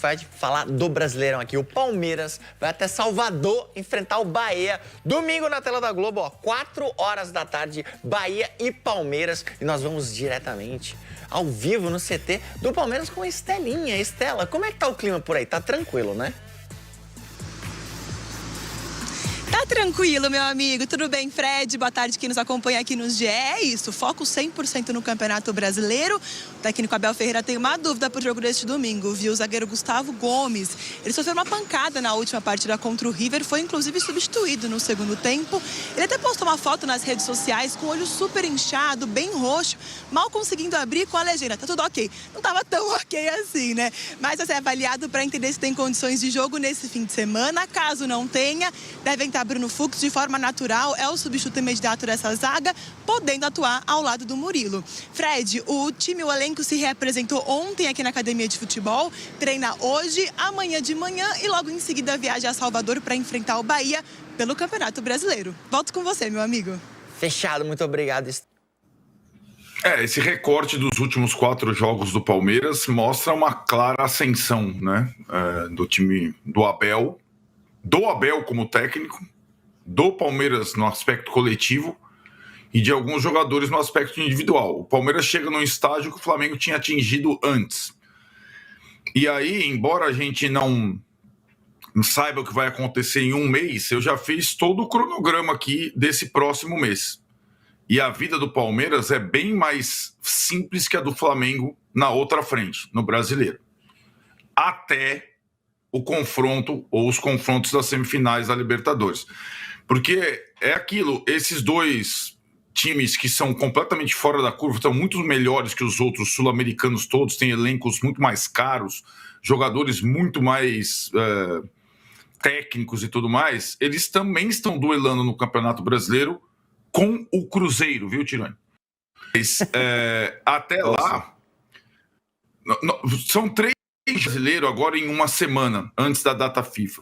vai falar do Brasileirão aqui. O Palmeiras vai até Salvador enfrentar o Bahia. Domingo na tela da Globo, ó, 4 horas da tarde, Bahia e Palmeiras. E nós vamos diretamente ao vivo no CT do Palmeiras com a Estelinha. Estela, como é que tá o clima por aí? Tá tranquilo, né? Tá tranquilo, meu amigo. Tudo bem, Fred? Boa tarde, quem nos acompanha aqui nos GE. É isso, foco 100% no Campeonato Brasileiro. O técnico Abel Ferreira tem uma dúvida pro jogo deste domingo, viu? O zagueiro Gustavo Gomes. Ele sofreu uma pancada na última partida contra o River, foi inclusive substituído no segundo tempo. Ele até postou uma foto nas redes sociais com o olho super inchado, bem roxo, mal conseguindo abrir com a legenda. Tá tudo ok. Não tava tão ok assim, né? Mas vai ser avaliado para entender se tem condições de jogo nesse fim de semana. Caso não tenha, devem estar Bruno Fux, de forma natural, é o substituto imediato dessa zaga, podendo atuar ao lado do Murilo. Fred, o time, o elenco se reapresentou ontem aqui na Academia de Futebol, treina hoje, amanhã de manhã e logo em seguida viaja a Salvador para enfrentar o Bahia pelo Campeonato Brasileiro. Volto com você, meu amigo. Fechado, muito obrigado. Esse recorte dos últimos 4 jogos do Palmeiras mostra uma clara ascensão, né, do time do Abel como técnico, do Palmeiras no aspecto coletivo e de alguns jogadores no aspecto individual. O Palmeiras chega num estágio que o Flamengo tinha atingido antes. E aí, embora a gente não saiba o que vai acontecer em um mês, eu já fiz todo o cronograma aqui desse próximo mês. E a vida do Palmeiras é bem mais simples que a do Flamengo na outra frente, no Brasileiro. Até o confronto ou os confrontos das semifinais da Libertadores. Porque é aquilo, esses dois times que são completamente fora da curva, são muito melhores que os outros sul-americanos todos, têm elencos muito mais caros, jogadores muito mais técnicos e tudo mais, eles também estão duelando no Campeonato Brasileiro com o Cruzeiro, viu, Tironi? Mas, até lá, são 3 brasileiros agora em uma semana, antes da data FIFA.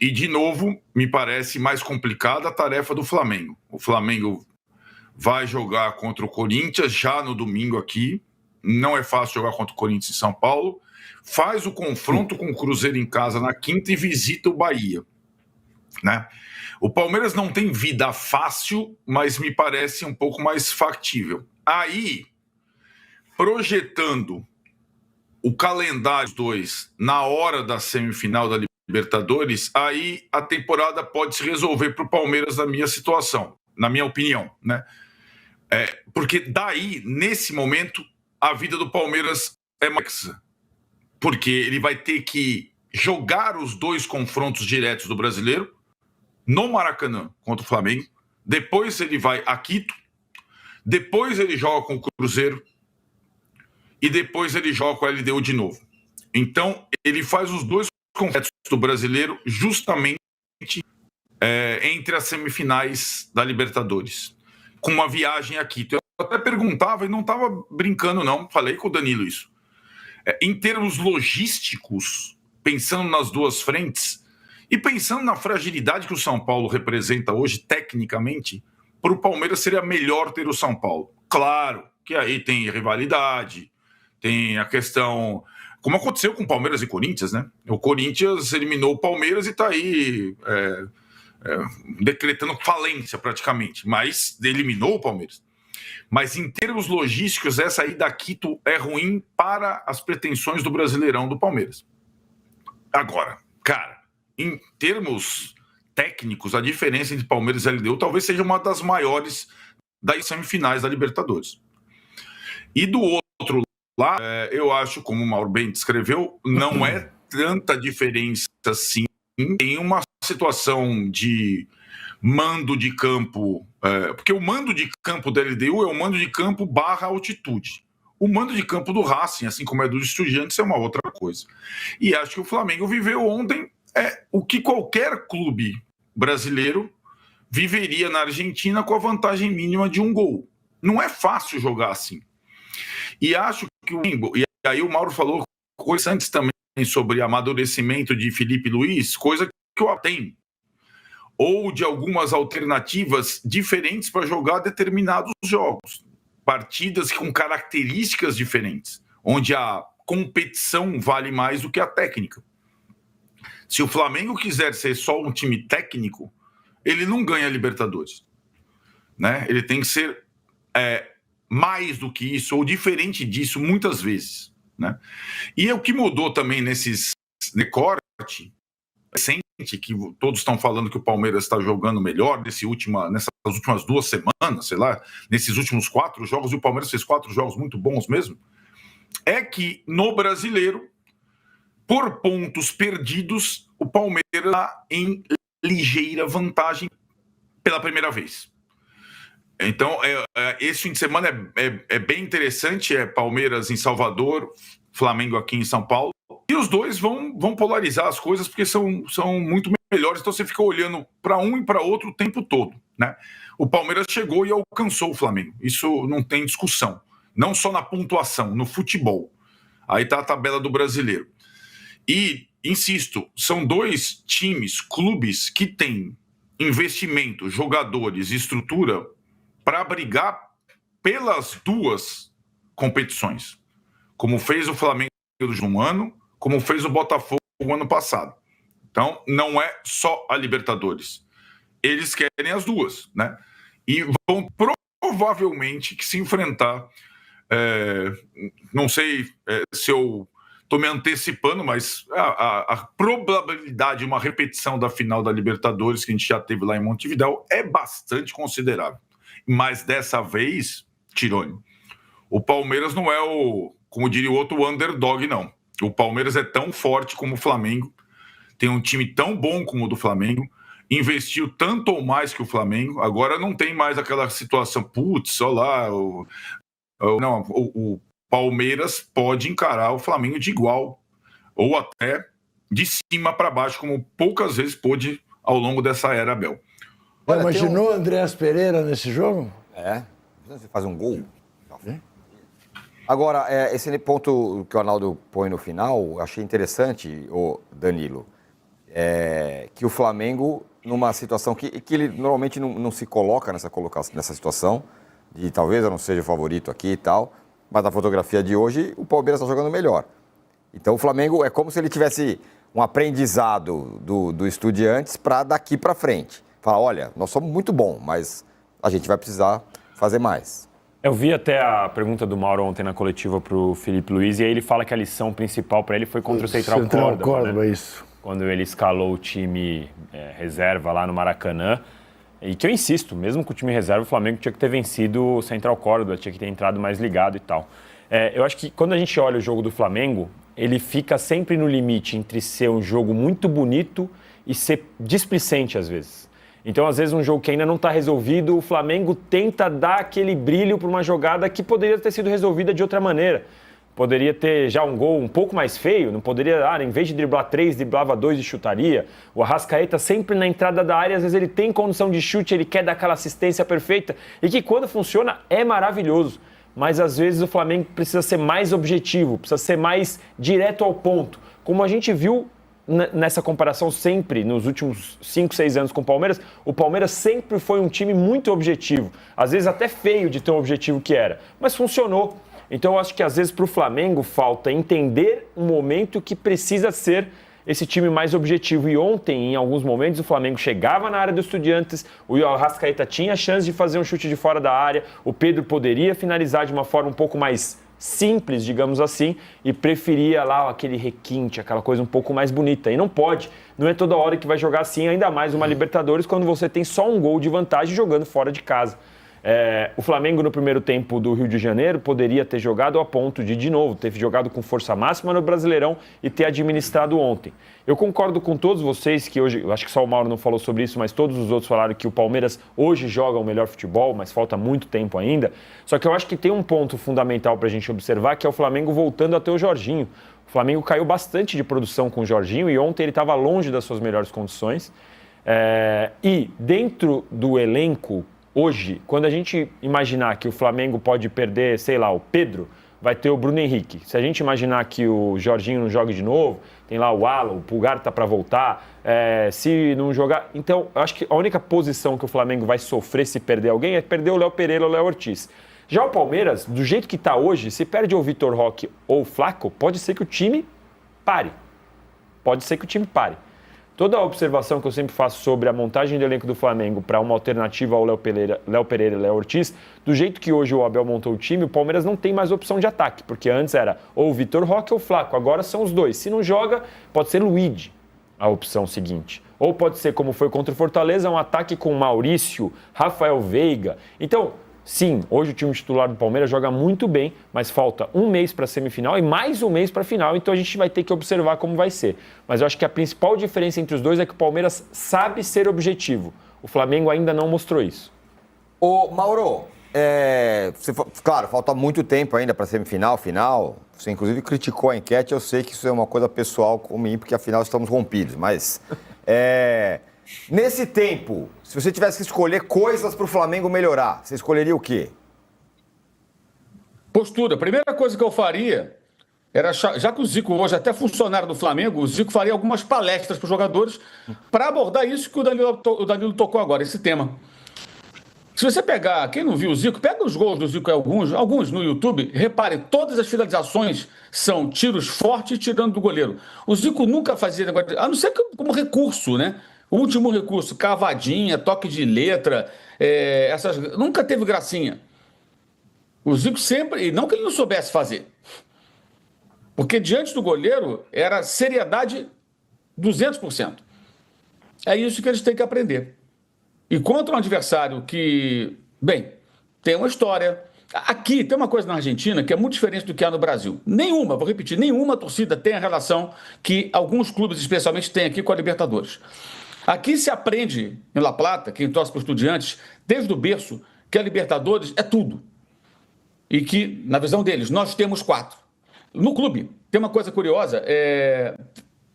E, de novo, me parece mais complicada a tarefa do Flamengo. O Flamengo vai jogar contra o Corinthians já no domingo aqui. Não é fácil jogar contra o Corinthians em São Paulo. Faz o confronto com o Cruzeiro em casa na quinta e visita o Bahia, né? O Palmeiras não tem vida fácil, mas me parece um pouco mais factível. Aí, projetando o calendário dos dois na hora da semifinal da Libertadores, aí a temporada pode se resolver para o Palmeiras na minha situação, na minha opinião, né? Porque daí, nesse momento, a vida do Palmeiras é mais... Porque ele vai ter que jogar os 2 confrontos diretos do Brasileiro no Maracanã contra o Flamengo, depois ele vai a Quito, depois ele joga com o Cruzeiro e depois ele joga com a LDU de novo. Então, ele faz os 2 confrontos do Brasileiro justamente entre as semifinais da Libertadores, com uma viagem a Quito. Eu até perguntava e não estava brincando, não. Falei com o Danilo isso. Em termos logísticos, pensando nas 2 frentes e pensando na fragilidade que o São Paulo representa hoje, tecnicamente, para o Palmeiras seria melhor ter o São Paulo. Claro que aí tem rivalidade, tem a questão... Como aconteceu com Palmeiras e Corinthians, né? O Corinthians eliminou o Palmeiras e está aí decretando falência praticamente, mas eliminou o Palmeiras. Mas em termos logísticos, essa ida a Quito é ruim para as pretensões do Brasileirão do Palmeiras. Agora, cara, em termos técnicos, a diferença entre Palmeiras e LDU talvez seja uma das maiores das semifinais da Libertadores. E do outro lado, eu acho, como o Mauro bem descreveu, não é tanta diferença assim em uma situação de mando de campo, porque o mando de campo da LDU é o mando de campo / altitude. O mando de campo do Racing, assim como é dos Estudiantes, é uma outra coisa. E acho que o Flamengo viveu ontem o que qualquer clube brasileiro viveria na Argentina com a vantagem mínima de 1 gol. Não é fácil jogar assim. E acho que e aí o Mauro falou coisa antes também sobre amadurecimento de Felipe Luiz, coisa que eu tenho. Ou de algumas alternativas diferentes para jogar determinados jogos. Partidas com características diferentes, onde a competição vale mais do que a técnica. Se o Flamengo quiser ser só um time técnico, ele não ganha a Libertadores, né? Ele tem que ser mais do que isso, ou diferente disso, muitas vezes, né? E o que mudou também nesses corte recente, que todos estão falando que o Palmeiras está jogando melhor nessas últimas 2 semanas, sei lá, nesses últimos 4 jogos, e o Palmeiras fez 4 jogos muito bons mesmo, é que no Brasileiro, por pontos perdidos, o Palmeiras está em ligeira vantagem pela primeira vez. Então, esse fim de semana é bem interessante, Palmeiras em Salvador, Flamengo aqui em São Paulo, e os dois vão polarizar as coisas porque são muito melhores, então você fica olhando para um e para outro o tempo todo, né? O Palmeiras chegou e alcançou o Flamengo, isso não tem discussão, não só na pontuação, no futebol. Aí está a tabela do Brasileiro. E, insisto, são 2 times, clubes que têm investimento, jogadores, estrutura para brigar pelas 2 competições, como fez o Flamengo no ano, como fez o Botafogo no ano passado. Então, não é só a Libertadores. Eles querem as 2, né? E vão provavelmente que se enfrentar, não sei se eu estou me antecipando, mas a probabilidade de uma repetição da final da Libertadores que a gente já teve lá em Montevidéu é bastante considerável. Mas dessa vez, Tironi, o Palmeiras não é como diria o outro, o underdog, não. O Palmeiras é tão forte como o Flamengo, tem um time tão bom como o do Flamengo, investiu tanto ou mais que o Flamengo, agora não tem mais aquela situação, putz, olha lá, o Palmeiras pode encarar o Flamengo de igual, ou até de cima para baixo, como poucas vezes pôde ao longo dessa era, Abel. Já imaginou Andréas Pereira nesse jogo? Você faz um gol. Agora, esse ponto que o Arnaldo põe no final, eu achei interessante, o Danilo, que o Flamengo, numa situação que ele normalmente não se coloca nessa situação, de talvez eu não seja o favorito aqui e tal, mas na fotografia de hoje, o Palmeiras está jogando melhor. Então, o Flamengo é como se ele tivesse um aprendizado do Estudiantes para daqui para frente. Falar, olha, nós somos muito bons, mas a gente vai precisar fazer mais. Eu vi até a pergunta do Mauro ontem na coletiva para o Felipe Luiz, e aí ele fala que a lição principal para ele foi contra o Central Córdoba, né? Isso. Quando ele escalou o time reserva lá no Maracanã. E que eu insisto, mesmo com o time reserva, o Flamengo tinha que ter vencido o Central Córdoba, tinha que ter entrado mais ligado e tal. Eu acho que quando a gente olha o jogo do Flamengo, ele fica sempre no limite entre ser um jogo muito bonito e ser displicente às vezes. Então, às vezes, um jogo que ainda não está resolvido, o Flamengo tenta dar aquele brilho para uma jogada que poderia ter sido resolvida de outra maneira. Poderia ter já um gol um pouco mais feio, não poderia, em vez de driblar 3, driblava 2 e chutaria. O Arrascaeta sempre na entrada da área, às vezes ele tem condição de chute, ele quer dar aquela assistência perfeita, e que quando funciona é maravilhoso. Mas às vezes o Flamengo precisa ser mais objetivo, precisa ser mais direto ao ponto. Como a gente viu nessa comparação sempre, nos últimos 5, 6 anos com o Palmeiras sempre foi um time muito objetivo. Às vezes até feio de tão objetivo que era, mas funcionou. Então eu acho que às vezes para o Flamengo falta entender um momento que precisa ser esse time mais objetivo. E ontem, em alguns momentos, o Flamengo chegava na área do Estudiantes, o Arrascaeta tinha a chance de fazer um chute de fora da área, o Pedro poderia finalizar de uma forma um pouco mais simples, digamos assim, e preferia lá aquele requinte, aquela coisa um pouco mais bonita. E não pode, não é toda hora que vai jogar assim, ainda mais uma Libertadores, quando você tem só um gol de vantagem jogando fora de casa. O Flamengo no primeiro tempo do Rio de Janeiro poderia ter jogado a ponto de novo, ter jogado com força máxima no Brasileirão e ter administrado ontem. Eu concordo com todos vocês que hoje, eu acho que só o Mauro não falou sobre isso, mas todos os outros falaram que o Palmeiras hoje joga o melhor futebol, mas falta muito tempo ainda. Só que eu acho que tem um ponto fundamental para a gente observar, que é o Flamengo voltando a ter o Jorginho. O Flamengo caiu bastante de produção com o Jorginho e ontem ele estava longe das suas melhores condições. E dentro do elenco, hoje, quando a gente imaginar que o Flamengo pode perder, sei lá, o Pedro, vai ter o Bruno Henrique. Se a gente imaginar que o Jorginho não joga de novo, tem lá o Alan, o Pulgar tá para voltar, se não jogar... Então, eu acho que a única posição que o Flamengo vai sofrer se perder alguém é perder o Léo Pereira ou o Léo Ortiz. Já o Palmeiras, do jeito que está hoje, se perde o Vitor Roque ou o Flaco, pode ser que o time pare. Pode ser que o time pare. Toda a observação que eu sempre faço sobre a montagem do elenco do Flamengo para uma alternativa ao Léo Pereira e Léo Ortiz, do jeito que hoje o Abel montou o time, o Palmeiras não tem mais opção de ataque, porque antes era ou o Vitor Roque ou o Flaco, agora são os dois. Se não joga, pode ser Luigi a opção seguinte. Ou pode ser, como foi contra o Fortaleza, um ataque com Maurício, Rafael Veiga. Então, sim, hoje o time titular do Palmeiras joga muito bem, mas falta um mês para a semifinal e mais um mês para a final, então a gente vai ter que observar como vai ser. Mas eu acho que a principal diferença entre os dois é que o Palmeiras sabe ser objetivo. O Flamengo ainda não mostrou isso. Ô, Mauro, claro, falta muito tempo ainda para a semifinal, final. Você, inclusive, criticou a enquete. Eu sei que isso é uma coisa pessoal com mim, porque afinal estamos rompidos. Mas, nesse tempo, se você tivesse que escolher coisas para o Flamengo melhorar, você escolheria o quê? Postura. A primeira coisa que eu faria era, já que o Zico hoje é até funcionário do Flamengo, o Zico faria algumas palestras para os jogadores para abordar isso que o Danilo tocou agora, esse tema. Se você pegar, quem não viu o Zico, pega os gols do Zico, alguns no YouTube, repare, todas as finalizações são tiros fortes e tirando do goleiro. O Zico nunca fazia negócio, a não ser que como recurso, né? O último recurso, cavadinha, toque de letra, nunca teve gracinha. O Zico sempre, e não que ele não soubesse fazer, porque diante do goleiro era seriedade 200%. É isso que eles têm que aprender. E contra um adversário que, bem, tem uma história. Aqui tem uma coisa na Argentina que é muito diferente do que há no Brasil. Vou repetir, nenhuma torcida tem a relação que alguns clubes especialmente têm aqui com a Libertadores. Aqui se aprende, em La Plata, quem torce para os Estudiantes, desde o berço, que a Libertadores é tudo. E que, na visão deles, nós temos 4. No clube, tem uma coisa curiosa,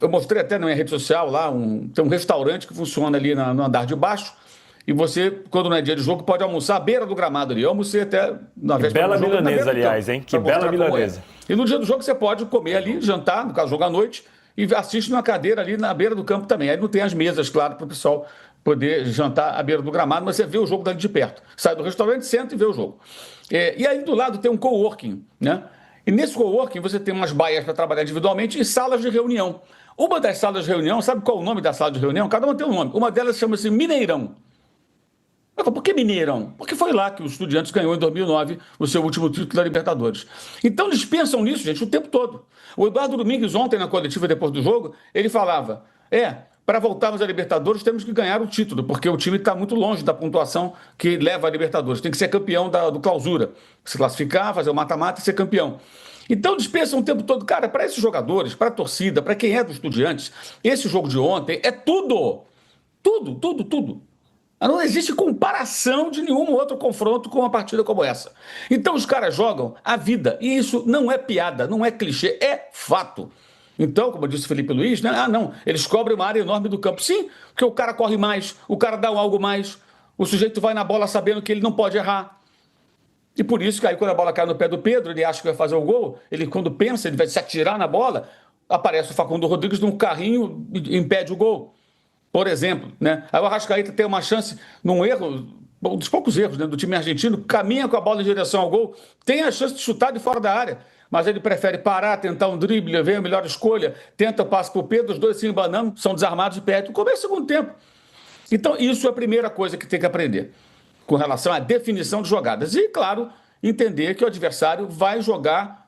eu mostrei até na minha rede social lá, tem um restaurante que funciona ali no andar de baixo, e você, quando não é dia de jogo, pode almoçar à beira do gramado ali. Eu almocei até na véspera do jogo. Bela milanesa, aliás, hein? Que bela milanesa. E no dia do jogo você pode comer ali, jantar, no caso, jogo à noite, e assiste numa cadeira ali na beira do campo também. Aí não tem as mesas, claro, para o pessoal poder jantar à beira do gramado, mas você vê o jogo dali de perto. Sai do restaurante, senta e vê o jogo. E aí do lado tem um coworking, né? E nesse coworking você tem umas baias para trabalhar individualmente e salas de reunião. Uma das salas de reunião, sabe qual é o nome da sala de reunião? Cada uma tem um nome. Uma delas chama-se Mineirão. Eu falo, por que Mineirão? Porque foi lá que o Estudiantes ganhou em 2009 o seu último título da Libertadores. Então eles pensam nisso, gente, o tempo todo. O Eduardo Domingues, ontem na coletiva depois do jogo, ele falava, para voltarmos à Libertadores temos que ganhar o título, porque o time está muito longe da pontuação que leva à Libertadores. Tem que ser campeão do Clausura, se classificar, fazer o mata-mata e ser campeão. Então eles pensam o tempo todo, cara, para esses jogadores, para a torcida, para quem é do Estudiantes, esse jogo de ontem é tudo. Tudo, tudo, tudo. Não existe comparação de nenhum outro confronto com uma partida como essa. Então os caras jogam a vida. E isso não é piada, não é clichê, é fato. Então, como disse o Felipe Luiz, né? Não, eles cobrem uma área enorme do campo. Sim, porque o cara corre mais, o cara dá algo mais, o sujeito vai na bola sabendo que ele não pode errar. E por isso que aí quando a bola cai no pé do Pedro, ele acha que vai fazer o gol, ele quando pensa, ele vai se atirar na bola, aparece o Facundo Rodrigues num carrinho e impede o gol. Por exemplo, né? Aí o Arrascaeta tem uma chance, num erro, um dos poucos erros, né, do time argentino, caminha com a bola em direção ao gol, tem a chance de chutar de fora da área, mas ele prefere parar, tentar um drible, ver a melhor escolha, tenta o passe para o Pedro, os dois se embanando, são desarmados e perdem. Começa o segundo tempo. Então, isso é a primeira coisa que tem que aprender, com relação à definição de jogadas. E, claro, entender que o adversário vai jogar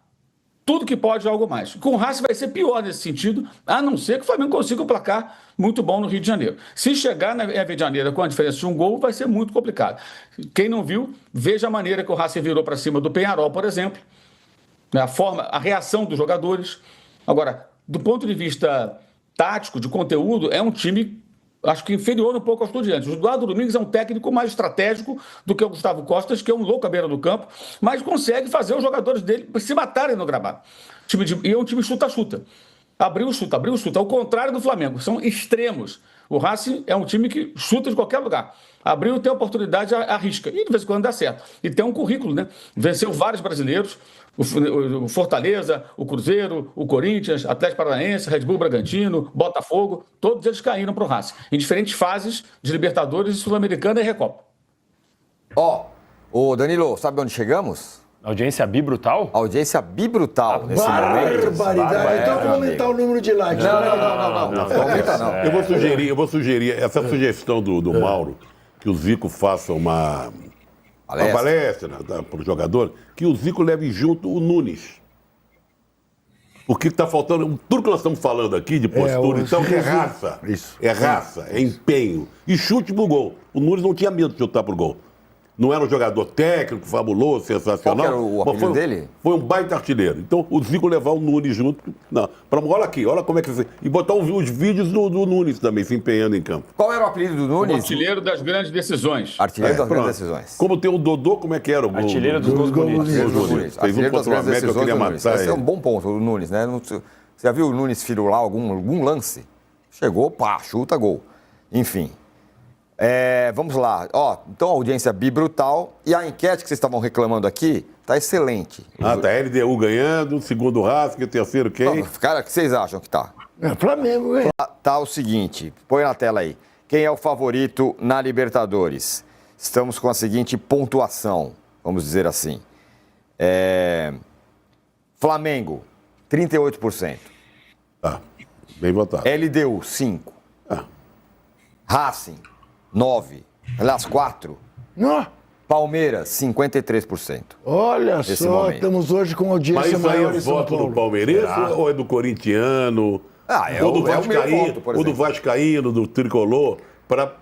tudo que pode e algo mais. Com o Racing vai ser pior nesse sentido, a não ser que o Flamengo consiga um placar muito bom no Rio de Janeiro. Se chegar na Rio de Janeiro com a diferença de um gol, vai ser muito complicado. Quem não viu, veja a maneira que o Racing virou para cima do Peñarol, por exemplo, a reação dos jogadores. Agora, do ponto de vista tático, de conteúdo, é um time, acho que inferior um pouco aos Estudiantes. O Eduardo Domingues é um técnico mais estratégico do que o Gustavo Costas, que é um louco à beira do campo, mas consegue fazer os jogadores dele se matarem no gramado. E é um time chuta-chuta. Abriu, chuta. Ao contrário do Flamengo, são extremos. O Racing é um time que chuta de qualquer lugar. Abriu, tem oportunidade, arrisca. E de vez em quando dá certo. E tem um currículo, né? Venceu vários brasileiros, o Fortaleza, o Cruzeiro, o Corinthians, Atlético Paranaense, Red Bull Bragantino, Botafogo, todos eles caíram para o Racing, em diferentes fases de Libertadores, Sul-Americana e Recopa. Ô, Danilo, sabe onde chegamos? Audiência bibrutal? Audiência bibrutal nesse momento. Barbaridade. Então vamos aumentar o número de likes. Não aumenta não. Eu vou sugerir essa sugestão do Mauro, que o Zico faça uma palestra para o jogador, que o Zico leve junto o Nunes. O que está faltando, tudo que nós estamos falando aqui de postura, então, é raça. Isso. É raça, é empenho. E chute pro gol. O Nunes não tinha medo de chutar pro gol. Não era um jogador técnico, fabuloso, sensacional. Qual que era o apelido dele? Foi um baita artilheiro. Então, o Zico levar o Nunes junto. Não, olha aqui, olha como é que... E botar os vídeos do Nunes também, se empenhando em campo. Qual era o apelido do Nunes? Artilheiro das grandes decisões. Artilheiro das Pronto. grandes decisões. Como tem o Dodô, como é que era o gol? Artilheiro dos gols bonitos. Artilheiro do Nunes. Nunes. Fez um Artilheiro das contra o grandes América, eu decisões queria do Nunes. matar Esse é ele. um bom ponto, o Nunes, né? Você já viu o Nunes firular algum lance? Chegou, pá, chuta, gol. Enfim. Vamos lá. Ó, então a audiência bibrutal. E a enquete que vocês estavam reclamando aqui tá excelente. Tá LDU ganhando, segundo o Racing, terceiro quem? Cara, o que vocês acham que tá? Flamengo ganha. Tá o seguinte, põe na tela aí. Quem é o favorito na Libertadores? Estamos com a seguinte pontuação, vamos dizer assim. Flamengo, 38%. Tá, bem votado. LDU, 5%. Ah. Racing, 9%. Aliás, 4%. Não. Palmeiras, 53%. Olha Nesse só, momento. estamos hoje com Mas audiência isso aí maior é em São voto do Paulo. palmeirense ou é do corintiano? É ou do o meu vascaíno, voto, por ou do exemplo. vascaíno, do tricolor, para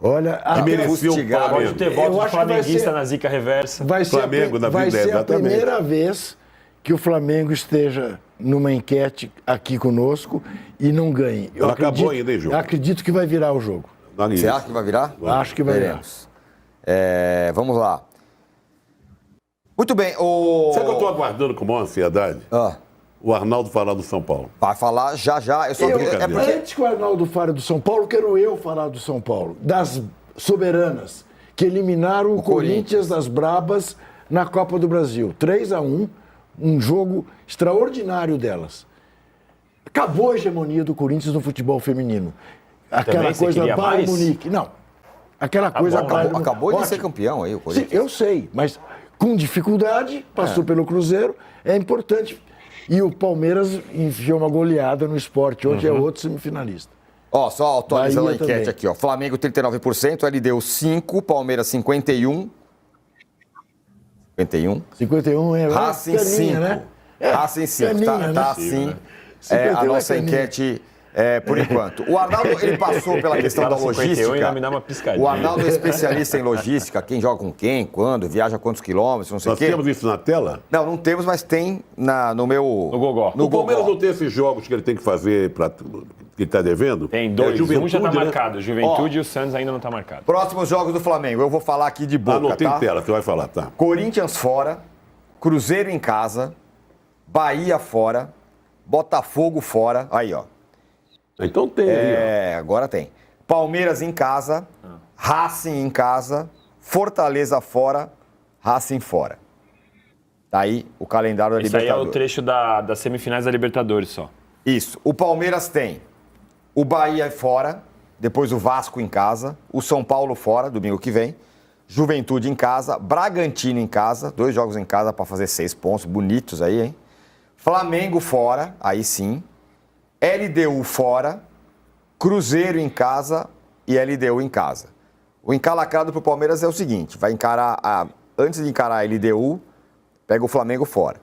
Olha, até merecer o fustigado. Pode Flamengo. ter voto Eu de acho que vai flamenguista ser- na zica reversa. vai ser, Flamengo na vai vida, ser a exatamente. primeira vez que o Flamengo esteja numa enquete aqui conosco e não ganhe. Ela acabou ainda, hein, Ju? Eu acredito que vai virar o jogo. Você acha que vai virar? Acho que vai virar. Veremos. Vamos lá. Muito bem. Sabe que eu estou aguardando com maior ansiedade? O Arnaldo falar do São Paulo. Vai falar já. Eu só Antes que o Arnaldo fale do São Paulo, quero eu falar do São Paulo. Das soberanas, que eliminaram o Corinthians das Brabas na Copa do Brasil. 3-1, um jogo extraordinário delas. Acabou a hegemonia do Corinthians no futebol feminino. Aquela Também você coisa queria Bayern mais? Munique. Não. Aquela coisa bom, Bayern acabou de Ótimo. ser campeão aí, o Sim, Corinthians. eu sei, mas com dificuldade, passou pelo Cruzeiro, é importante. E o Palmeiras enfiou uma goleada no Sport, hoje é outro semifinalista. Ó, só atualizando a Bahia enquete também. aqui, ó. Flamengo 39%, LDU 5%, Palmeiras 51%. 51 é Racing caninha, 5%. né? Racing 5%. caninha, Tá né? assim a 51 nossa é caninha. enquete por enquanto. O Arnaldo, ele passou pela questão da fala 51 e logística. ainda me dá uma piscadinha. O Arnaldo é especialista em logística, quem joga com quem, quando, viaja quantos quilômetros, não sei o Nós quê. temos isso na tela? Não tem, mas tem no meu... No Gogó. No O Palmeiras Gogó. não tem esses jogos que ele tem que fazer, que ele está devendo? Tem dois, Juventude, um já tá né? marcado. Juventude e o Santos ainda não tá marcado. Próximos jogos do Flamengo, eu vou falar aqui de boca, Ah, não tem tá? tela, você vai falar, tá. Corinthians fora, Cruzeiro em casa, Bahia fora, Botafogo fora. Aí, ó. Então tem aí, Agora tem. Palmeiras em casa, Racing em casa, Fortaleza fora, Racing fora. Tá aí o calendário da Isso aí é o Libertadores. trecho das semifinais da Libertadores só. Isso. O Palmeiras tem o Bahia fora, depois o Vasco em casa, o São Paulo fora, domingo que vem, Juventude em casa, Bragantino em casa, 2 jogos em casa para fazer 6 pontos, bonitos aí, hein? Flamengo fora, aí sim. LDU fora, Cruzeiro em casa e LDU em casa. O encalacrado pro Palmeiras é o seguinte, vai encarar, antes de encarar a LDU, pega o Flamengo fora.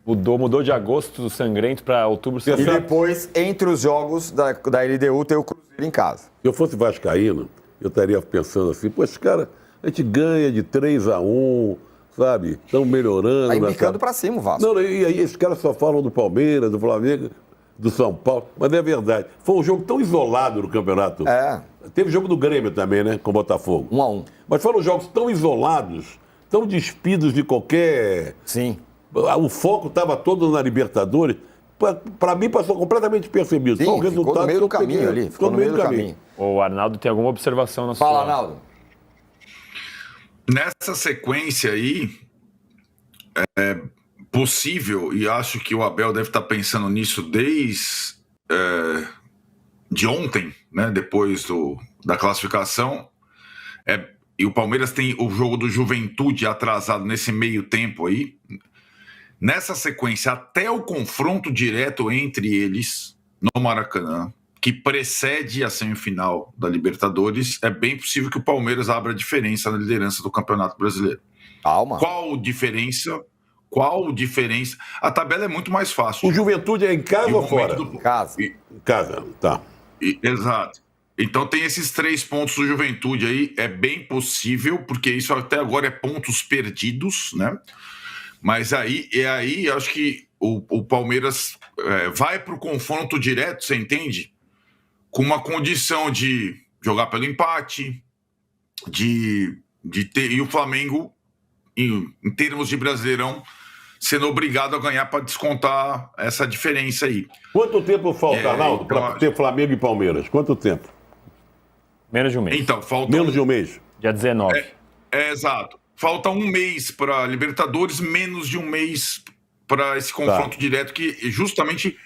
Mudou de agosto do sangrento para outubro E sangrento. depois, entre os jogos da LDU, tem o Cruzeiro em casa. Se eu fosse vascaíno, eu estaria pensando assim, pô, esse cara, a gente ganha de 3-1, sabe? Estão melhorando. Tá nessa- embicando pra cima o Vasco. Não, e aí esses caras só falam do Palmeiras, do Flamengo, do São Paulo, mas é verdade. Foi um jogo tão isolado no campeonato. Teve jogo do Grêmio também, né? Com o Botafogo. 1-1. Mas foram jogos tão isolados, tão despidos de qualquer... Sim. O foco estava todo na Libertadores. Para mim passou completamente despercebido. Sim, Só o ficou resultado no meio do que eu caminho peguei. ali. Ficou no meio do caminho. O Arnaldo tem alguma observação na Fala, sua... Arnaldo. Nessa sequência aí, é possível, e acho que o Abel deve estar pensando nisso desde de ontem, né, depois da classificação, é e o Palmeiras tem o jogo do Juventude atrasado nesse meio tempo aí, nessa sequência, até o confronto direto entre eles no Maracanã, que precede a semifinal da Libertadores, é bem possível que o Palmeiras abra diferença na liderança do Campeonato Brasileiro. Calma. Qual diferença? A tabela é muito mais fácil. O Juventude é em casa ou fora? Em casa. Em casa, tá. Exato. Então tem esses 3 pontos do Juventude aí, é bem possível, porque isso até agora é pontos perdidos, né? Mas aí acho que o Palmeiras vai para o confronto direto, você entende? Com uma condição de jogar pelo empate, de ter, e o Flamengo, em termos de Brasileirão, sendo obrigado a ganhar para descontar essa diferença aí. Quanto tempo falta, Arnaldo, para ter Flamengo e Palmeiras? Quanto tempo? Menos de um mês. Então, falta Menos de um mês? Dia 19. Exato. Falta um mês para Libertadores, menos de um mês para esse confronto direto que justamente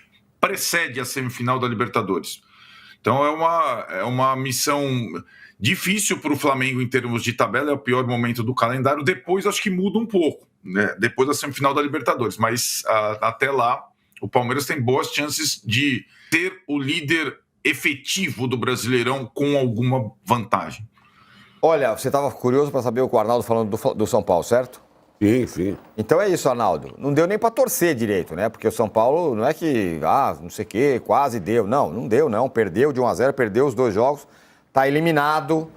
precede a semifinal da Libertadores. Então é uma missão difícil para o Flamengo em termos de tabela, é o pior momento do calendário. Depois acho que muda um pouco, né? Depois da semifinal da Libertadores. Mas até lá, o Palmeiras tem boas chances de ter o líder efetivo do Brasileirão com alguma vantagem. Olha, você estava curioso para saber o que o Arnaldo falando do São Paulo, certo? Sim, sim. Então é isso, Arnaldo. Não deu nem para torcer direito, né? Porque o São Paulo não é que, não sei o quê, quase deu. Não deu, não. Perdeu de 1-0, perdeu os 2 jogos. Tá eliminado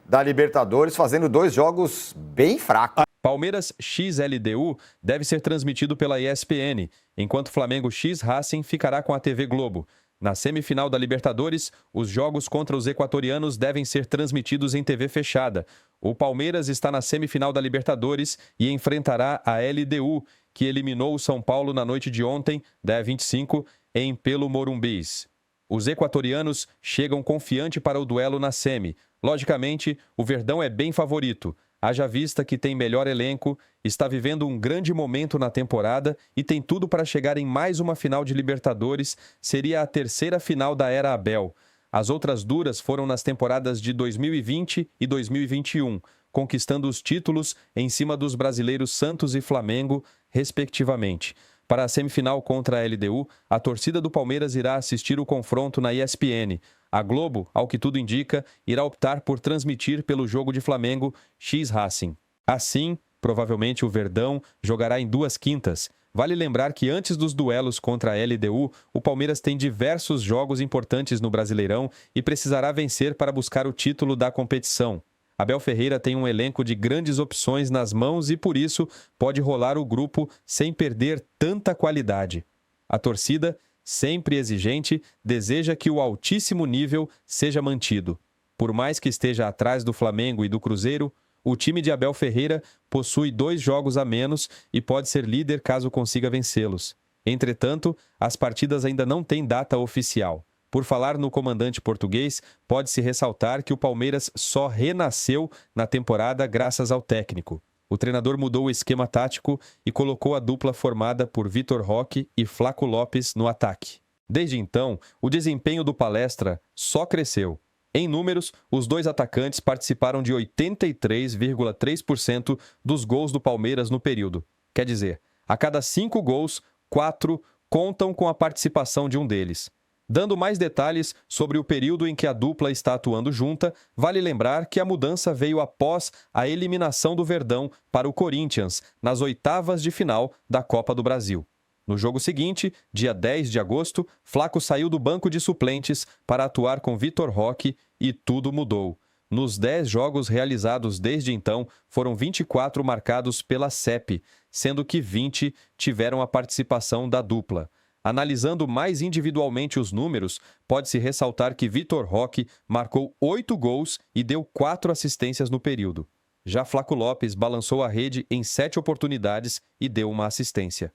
da Libertadores, fazendo 2 jogos bem fracos. Palmeiras XLDU deve ser transmitido pela ESPN, enquanto Flamengo X Racing ficará com a TV Globo. Na semifinal da Libertadores, os jogos contra os equatorianos devem ser transmitidos em TV fechada. O Palmeiras está na semifinal da Libertadores e enfrentará a LDU, que eliminou o São Paulo na noite de ontem, dia 25, em Pelo Morumbis. Os equatorianos chegam confiante para o duelo na semi. Logicamente, o Verdão é bem favorito. Haja vista que tem melhor elenco, está vivendo um grande momento na temporada e tem tudo para chegar em mais uma final de Libertadores, seria a 3ª final da era Abel. As outras duras foram nas temporadas de 2020 e 2021, conquistando os títulos em cima dos brasileiros Santos e Flamengo, respectivamente. Para a semifinal contra a LDU, a torcida do Palmeiras irá assistir o confronto na ESPN. A Globo, ao que tudo indica, irá optar por transmitir pelo jogo de Flamengo X Racing. Assim, provavelmente o Verdão jogará em 2 quintas. Vale lembrar que antes dos duelos contra a LDU, o Palmeiras tem diversos jogos importantes no Brasileirão e precisará vencer para buscar o título da competição. Abel Ferreira tem um elenco de grandes opções nas mãos e, por isso, pode rolar o grupo sem perder tanta qualidade. A torcida, sempre exigente, deseja que o altíssimo nível seja mantido. Por mais que esteja atrás do Flamengo e do Cruzeiro, o time de Abel Ferreira possui 2 jogos a menos e pode ser líder caso consiga vencê-los. Entretanto, as partidas ainda não têm data oficial. Por falar no comandante português, pode-se ressaltar que o Palmeiras só renasceu na temporada graças ao técnico. O treinador mudou o esquema tático e colocou a dupla formada por Vitor Roque e Flaco Lopes no ataque. Desde então, o desempenho do Palestra só cresceu. Em números, os 2 atacantes participaram de 83,3% dos gols do Palmeiras no período. Quer dizer, a cada 5 gols, 4 contam com a participação de um deles. Dando mais detalhes sobre o período em que a dupla está atuando junta, vale lembrar que a mudança veio após a eliminação do Verdão para o Corinthians nas 8ª de final da Copa do Brasil. No jogo seguinte, dia 10 de agosto, Flaco saiu do banco de suplentes para atuar com Vitor Roque e tudo mudou. Nos 10 jogos realizados desde então, foram 24 marcados pela CEP, sendo que 20 tiveram a participação da dupla. Analisando mais individualmente os números, pode-se ressaltar que Vitor Roque marcou 8 gols e deu 4 assistências no período. Já Flaco Lopes balançou a rede em 7 oportunidades e deu uma assistência.